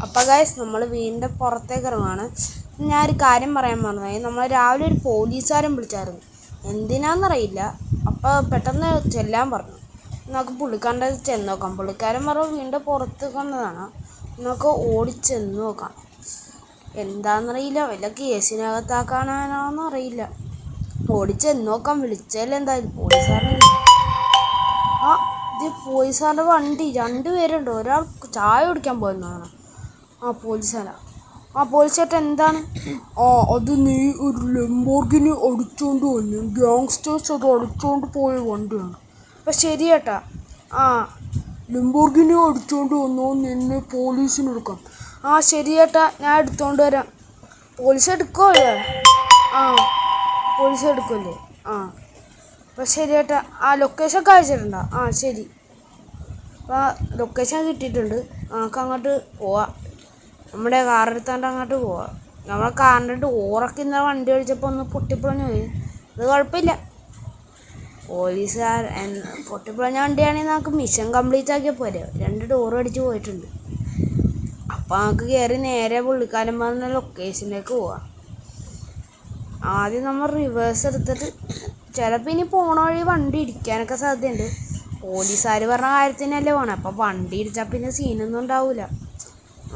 അപ്പോൾ ഗൈസ് നമ്മൾ വീടിൻ്റെ പുറത്തേക്ക് ഇറങ്ങുകയാണ്. ഞാൻ ഒരു കാര്യം പറയാൻ പറഞ്ഞത്, നമ്മൾ രാവിലെ ഒരു പോലീസുകാരൻ വിളിച്ചായിരുന്നു, എന്തിനാണെന്നറിയില്ല. അപ്പോൾ പെട്ടെന്ന് ചെല്ലാൻ പറഞ്ഞു. നമുക്ക് പുള്ളിക്കാരൻ്റെ ചെന്ന് നോക്കാം. പുള്ളിക്കാരൻ പറഞ്ഞു വീടിൻ്റെ പുറത്ത് കൊണ്ടതാണ്, നമുക്ക് ഓടിച്ചെന്ന് നോക്കാം. എന്താണെന്നറിയില്ല, വല്ല കേസിനകത്താക്കാനാണോന്ന് അറിയില്ല. ഓടിച്ചെന്ന് നോക്കാം. വിളിച്ചാൽ എന്തായാലും പോലീസുകാരൻ. ഇത് പോലീസുകാരുടെ വണ്ടി, 2 പേരുണ്ട്. ഒരാൾ ചായ കുടിക്കാൻ പോയെന്നാണ്. പോലീസുകാരാ. പോലീസ് ചേട്ടാ എന്താണ്? അത് നീ ഒരു ലംബോർഗിനി അടിച്ചോണ്ട് വന്നു. ഗ്യാങ്സ്റ്റേഴ്സ് അത് അടിച്ചോണ്ട് പോയ വണ്ടിയാണ്. അപ്പം ശരി ചേട്ടാ. ലംബോർഗിനി അടിച്ചോണ്ട് വന്നോ, നിന്നെ പോലീസിനെടുക്കാം. ശരി ചേട്ടാ, ഞാൻ എടുത്തോണ്ട് വരാം. പോലീസ് എടുക്കുമല്ലേ? പോലീസ് എടുക്കുമല്ലേ? അപ്പം ശരി ചേട്ടാ. ലൊക്കേഷൻ ഒക്കെ അയച്ചിട്ടുണ്ടോ? ശരി. അപ്പോൾ ലൊക്കേഷൻ കിട്ടിയിട്ടുണ്ട്. നമുക്ക് അങ്ങോട്ട് പോവാം. നമ്മുടെ കാറെടുത്താണ്ട് അങ്ങോട്ട് പോവാം. നമ്മളെ കാറിൻ്റെ ഓറൊക്കെ ഇന്നലെ വണ്ടി ഓടിച്ചപ്പോൾ ഒന്ന് പൊട്ടിപ്പൊളഞ്ഞു പോയി. അത് കുഴപ്പമില്ല. പോലീസുകാർ പൊട്ടിപ്പൊളഞ്ഞ വണ്ടിയാണെങ്കിൽ നമുക്ക് മിഷൻ കംപ്ലീറ്റ് ആക്കിയാൽ പോരെ. 2 ഡോറും അടിച്ച് പോയിട്ടുണ്ട്. അപ്പോൾ നമുക്ക് കയറി നേരെ പുള്ളിക്കാരൻ പറഞ്ഞ ലൊക്കേഷനിലേക്ക് പോവാം. ആദ്യം നമ്മൾ റിവേഴ്സ് എടുത്തിട്ട് ചിലപ്പോൾ ഇനി പോണ വഴി വണ്ടി ഇടിക്കാനൊക്കെ സാധ്യതയുണ്ട്. പോലീസുകാർ പറഞ്ഞ കാര്യത്തിനല്ലേ പോകണം. അപ്പോൾ വണ്ടി ഇടിച്ചാൽ പിന്നെ സീനൊന്നും ഉണ്ടാവില്ല.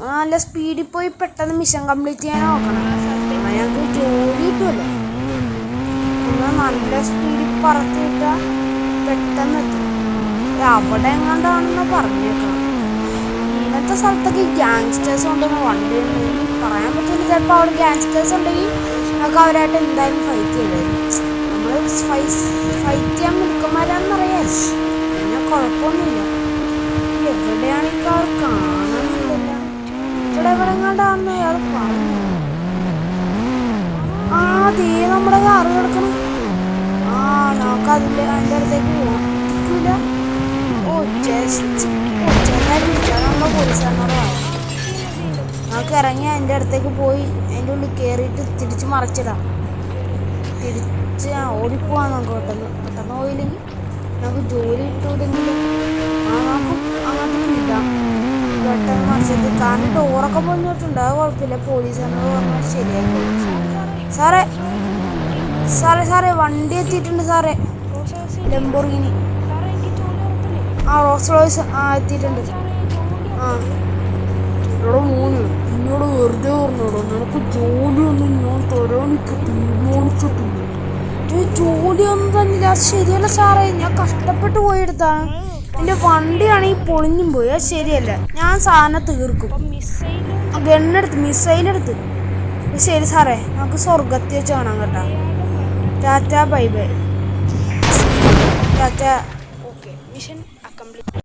നല്ല സ്പീഡിൽ പോയി പെട്ടെന്ന് മിഷൻ കംപ്ലീറ്റ് ചെയ്യാൻ നോക്കണം. എന്നാൽ ഞങ്ങൾക്ക് ജോലി കിട്ടുമല്ലോ. നല്ല സ്പീഡിൽ പറത്തിയിട്ടാൽ പെട്ടെന്ന് എത്തും. അവിടെ എങ്ങാണ്ടാണെന്ന് പറഞ്ഞേക്കണം. ഇന്നത്തെ സ്ഥലത്തൊക്കെ ഗ്യാങ്സ്റ്റേഴ്സ് ഉണ്ടെന്ന് വണ്ടി ഉണ്ടെങ്കിൽ പറയാൻ പറ്റില്ല. ചിലപ്പോൾ അവിടെ ഗ്യാങ്സ്റ്റേഴ്സ് ഉണ്ടെങ്കിൽ നമുക്ക് അവരായിട്ട് എന്തായാലും ഫൈറ്റ് ചെയ്തായിരുന്നു. നമ്മൾ ഫൈറ്റ് ചെയ്യാൻ മിടുക്കന്മാരാണെന്നറിയാം. പിന്നെ കുഴപ്പമൊന്നുമില്ല. എവിടെയാണ് ഈ കാർ കാണാനില്ല. ഇവിടെ എങ്ങാണ്ടാണെന്ന് അയാൾ പറഞ്ഞു. അതേ നമ്മുടെ കാറ് കിടക്കണം. നമുക്ക് അതിൻ്റെ അടുത്തേക്ക് പോവാം. ഇരിക്കില്ല. നമ്മളെ പോലീസുകാരനോട് പറയാം. നമുക്ക് ഇറങ്ങി അതിൻ്റെ അടുത്തേക്ക് പോയി അതിൻ്റെ ഉള്ളിൽ കയറിയിട്ട് തിരിച്ച് മറിച്ചിടാം. തിരിച്ച് ഓടിപ്പോവാൻ നമുക്ക് പെട്ടെന്ന് പോയില്ലെങ്കിൽ നമുക്ക് ജോലി കിട്ടൂല്ലെങ്കിൽ നമുക്ക് അങ്ങോട്ട് ഇടാം. പെട്ടെന്ന് മറിച്ചിട്ട് കാരണം ഡോറൊക്കെ പൊന്നിട്ടുണ്ട്. അത് കുഴപ്പമില്ല. പോലീസുകാരനോട് പറഞ്ഞാൽ ശരിയായി. സാറേ വണ്ടി എത്തിയിട്ടുണ്ട് സാറേ. ലംബോർഗിനി റോൾസ് റോയ്സ് എത്തിയിട്ടുണ്ട്. എടാ മോന്, എന്നോട് വെറുതെ പറഞ്ഞോടോ, നിനക്ക് ജോലിയൊന്നും ഞാൻ തരാനിക്ക് തീരുമാനിച്ചിട്ടില്ല. ജോലിയൊന്നും തന്നില്ല. അത് ശരിയല്ല സാറേ, ഞാൻ കഷ്ടപ്പെട്ട് പോയെടുത്താണ്. എൻ്റെ വണ്ടിയാണെങ്കിൽ പൊളിഞ്ഞും പോയി. അത് ശരിയല്ല. ഞാൻ സാധനം തീർക്കും. മിസൈലെടുത്ത്. ശരി സാറേ, നമുക്ക് സ്വർഗത്തിൽ വെച്ച് കാണാം കേട്ടോ. Tata bye bye. Tata. Mission അക്കംപ്ലീറ്റ്.